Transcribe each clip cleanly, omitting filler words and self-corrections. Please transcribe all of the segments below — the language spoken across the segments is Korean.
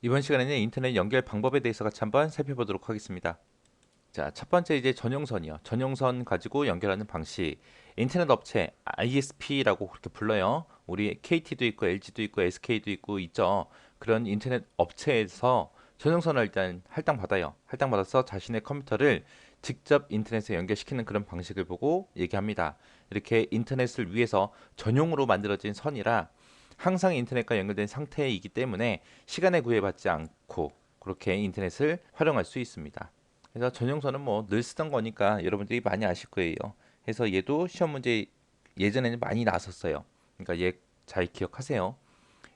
이번 시간에는 인터넷 연결 방법에 대해서 같이 한번 살펴보도록 하겠습니다. 자, 첫 번째 이제 전용선이요. 전용선 가지고 연결하는 방식. 인터넷 업체 ISP라고 그렇게 불러요. 우리 KT도 있고 LG도 있고 SK도 있고 있죠. 그런 인터넷 업체에서 전용선을 일단 할당받아요. 할당받아서 자신의 컴퓨터를 직접 인터넷에 연결시키는 그런 방식을 보고 얘기합니다. 이렇게 인터넷을 위해서 전용으로 만들어진 선이라 항상 인터넷과 연결된 상태이기 때문에 시간에 구애받지 않고 그렇게 인터넷을 활용할 수 있습니다. 그래서 전용선은 뭐 늘 쓰던 거니까 여러분들이 많이 아실 거예요. 그래서 얘도 시험 문제 예전에는 많이 나왔었어요. 그러니까 얘 잘 기억하세요.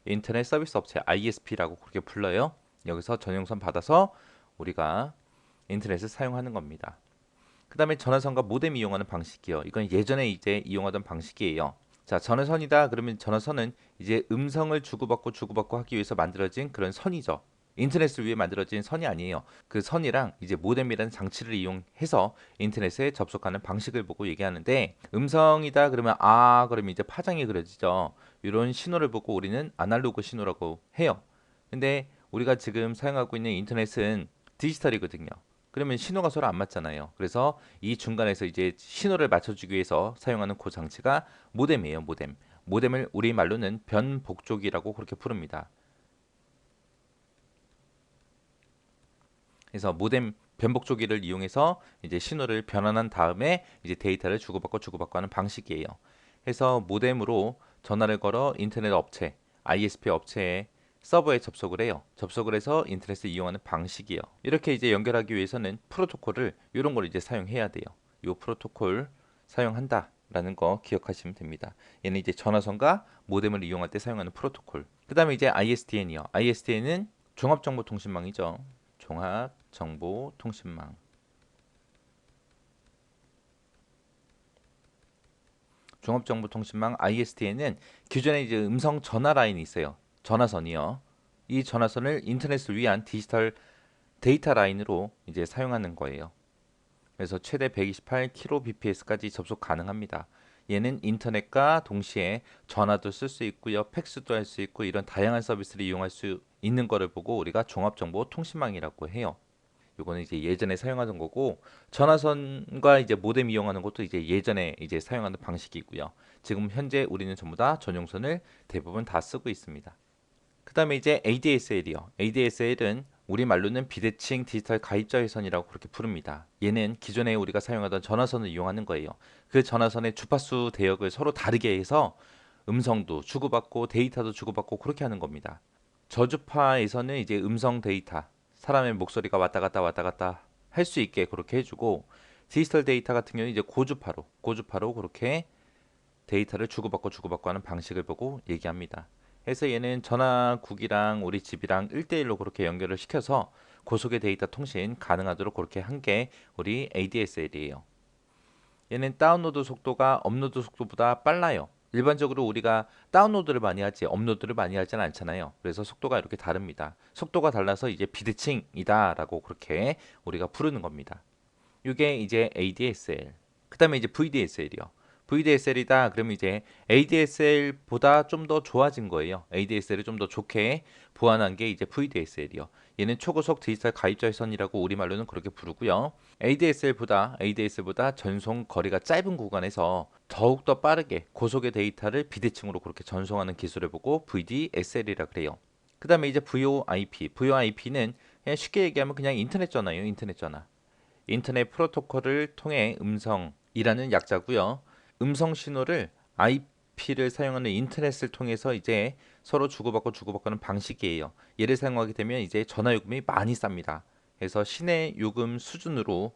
인터넷 서비스 업체 ISP라고 그렇게 불러요. 여기서 전용선 받아서 우리가 인터넷을 사용하는 겁니다. 그 다음에 전화선과 모뎀 이용하는 방식이요. 이건 예전에 이제 이용하던 방식이에요. 자, 전화선이다. 그러면 전화선은 이제 음성을 주고받고 하기 위해서 만들어진 그런 선이죠. 인터넷을 위해 만들어진 선이 아니에요. 그 선이랑 이제 모뎀이라는 장치를 이용해서 인터넷에 접속하는 방식을 보고 얘기하는데 음성이다 그러면 그러면 이제 파장이 그려지죠. 이런 신호를 보고 우리는 아날로그 신호라고 해요. 근데 우리가 지금 사용하고 있는 인터넷은 디지털이거든요. 그러면 신호가 서로 안 맞잖아요. 그래서 이 중간에서 이제 신호를 맞춰주기 위해서 사용하는 그 장치가 모뎀이에요. 모뎀. 모뎀을 우리 말로는 변복조기라고 그렇게 부릅니다. 그래서 모뎀 변복조기를 이용해서 이제 신호를 변환한 다음에 이제 데이터를 주고받고 하는 방식이에요. 해서 모뎀으로 전화를 걸어 인터넷 업체, ISP 업체에 서버에 접속을 해요. 접속을 해서 인터넷을 이용하는 방식이에요. 이렇게 이제 연결하기 위해서는 프로토콜을 이런 걸 이제 사용해야 돼요. 이 프로토콜 사용한다라는 거 기억하시면 됩니다. 얘는 이제 전화선과 모뎀을 이용할 때 사용하는 프로토콜. 그다음에 이제 ISDN이요. ISDN은 종합정보통신망이죠. 종합정보통신망. 종합정보통신망 ISDN은 기존에 이제 음성 전화 라인이 있어요. 전화선이요. 이 전화선을 인터넷을 위한 디지털 데이터 라인으로 이제 사용하는 거예요. 그래서 최대 128kbps까지 접속 가능합니다. 얘는 인터넷과 동시에 전화도 쓸 수 있고요, 팩스도 할 수 있고 이런 다양한 서비스를 이용할 수 있는 거를 보고 우리가 종합정보통신망이라고 해요. 요거는 이제 예전에 사용하던 거고 전화선과 이제 모뎀 이용하는 것도 이제 예전에 이제 사용하는 방식이고요. 지금 현재 우리는 전부 다 전용선을 대부분 다 쓰고 있습니다. 그다음에 이제 ADSL이요. ADSL은 우리말로는 비대칭 디지털 가입자 회선이라고 그렇게 부릅니다. 얘는 기존에 우리가 사용하던 전화선을 이용하는 거예요. 그 전화선의 주파수 대역을 서로 다르게 해서 음성도 주고받고 데이터도 주고받고 그렇게 하는 겁니다. 저주파에서는 이제 음성 데이터, 사람의 목소리가 왔다 갔다 할 수 있게 그렇게 해주고 디지털 데이터 같은 경우는 이제 고주파로 그렇게 데이터를 주고받고 하는 방식을 보고 얘기합니다. 그래서 얘는 전화국이랑 우리 집이랑 1대1로 그렇게 연결을 시켜서 고속의 데이터 통신 가능하도록 그렇게 한 게 우리 ADSL이에요. 얘는 다운로드 속도가 업로드 속도보다 빨라요. 일반적으로 우리가 다운로드를 많이 하지 업로드를 많이 하지는 않잖아요. 그래서 속도가 이렇게 다릅니다. 속도가 달라서 이제 비대칭이다라고 그렇게 우리가 부르는 겁니다. 이게 이제 ADSL. 그다음에 이제 VDSL이요. VDSL이다. 그러면 이제 ADSL보다 좀 더 좋아진 거예요. ADSL을 좀 더 좋게 보완한 게 이제 VDSL이요. 얘는 초고속 디지털 가입자 회선이라고 우리말로는 그렇게 부르고요. ADSL보다 전송 거리가 짧은 구간에서 더욱더 빠르게 고속의 데이터를 비대칭으로 그렇게 전송하는 기술을 보고 VDSL이라 그래요. 그다음에 이제 VoIP. VoIP는 그냥 쉽게 얘기하면 그냥 인터넷 전화예요. 인터넷 전화. 인터넷 프로토콜을 통해 음성이라는 약자고요. 음성 신호를 IP를 사용하는 인터넷을 통해서 이제 서로 주고받고 하는 방식이에요. 얘를 사용하게 되면 이제 전화 요금이 많이 쌉니다. 그래서 시내 요금 수준으로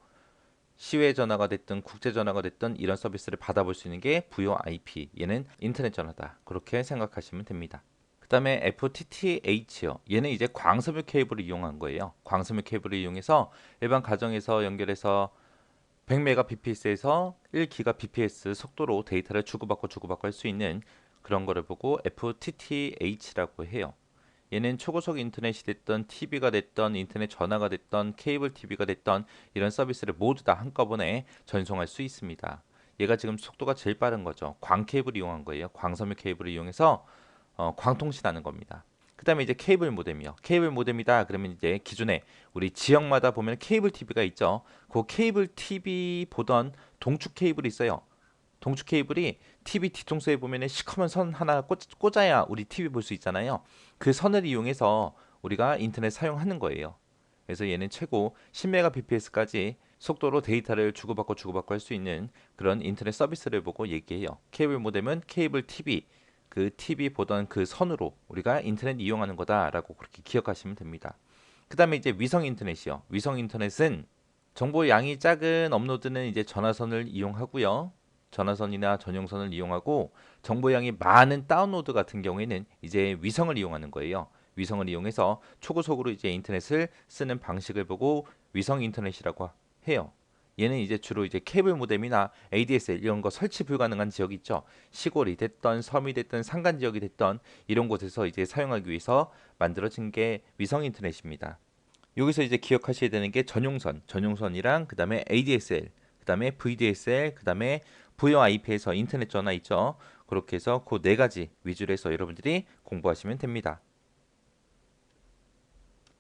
시외 전화가 됐든 국제 전화가 됐든 이런 서비스를 받아볼 수 있는 게 VoIP. 얘는 인터넷 전화다. 그렇게 생각하시면 됩니다. 그다음에 FTTH요. 얘는 이제 광섬유 케이블을 이용한 거예요. 광섬유 케이블을 이용해서 일반 가정에서 연결해서 100mbps에서 1gbps 속도로 데이터를 주고받고 할 수 있는 그런 거를 보고 FTTH라고 해요. 얘는 초고속 인터넷이 됐던 TV가 됐던 인터넷 전화가 됐던 케이블 TV가 됐던 이런 서비스를 모두 다 한꺼번에 전송할 수 있습니다. 얘가 지금 속도가 제일 빠른 거죠. 광 케이블 이용한 거예요. 광섬유 케이블을 이용해서 광통신하는 겁니다. 그다음에 이제 케이블 모뎀이요. 케이블 모뎀이다 그러면 이제 기존에 우리 지역마다 보면 케이블 TV가 있죠. 그 케이블 TV 보던 동축 케이블이 있어요. 동축 케이블이 TV 뒤통수에 보면은 시커먼 선 하나 꽂아야 우리 TV 볼 수 있잖아요. 그 선을 이용해서 우리가 인터넷 사용하는 거예요. 그래서 얘는 최고 10mbps까지 속도로 데이터를 주고받고 할 수 있는 그런 인터넷 서비스를 보고 얘기해요. 케이블 모뎀은 케이블 TV, 그 TV 보던 그 선으로 우리가 인터넷 이용하는 거다라고 그렇게 기억하시면 됩니다. 그 다음에 이제 위성 인터넷이요. 위성 인터넷은 정보 양이 작은 업로드는 이제 전화선을 이용하고요. 전화선이나 전용선을 이용하고 정보량이 많은 다운로드 같은 경우에는 이제 위성을 이용하는 거예요. 위성을 이용해서 초고속으로 이제 인터넷을 쓰는 방식을 보고 위성 인터넷이라고 해요. 얘는 이제 주로 이제 케이블 모뎀이나 ADSL 이런 거 설치 불가능한 지역이 있죠. 시골이 됐던 섬이 됐던 산간 지역이 됐던 이런 곳에서 이제 사용하기 위해서 만들어진 게 위성 인터넷입니다. 여기서 이제 기억하셔야 되는 게 전용선이랑 그다음에 ADSL, 그다음에 VDSL, 그다음에 VoIP에서 인터넷 전화 있죠. 그렇게 해서 그 네 가지 위주로 해서 여러분들이 공부하시면 됩니다.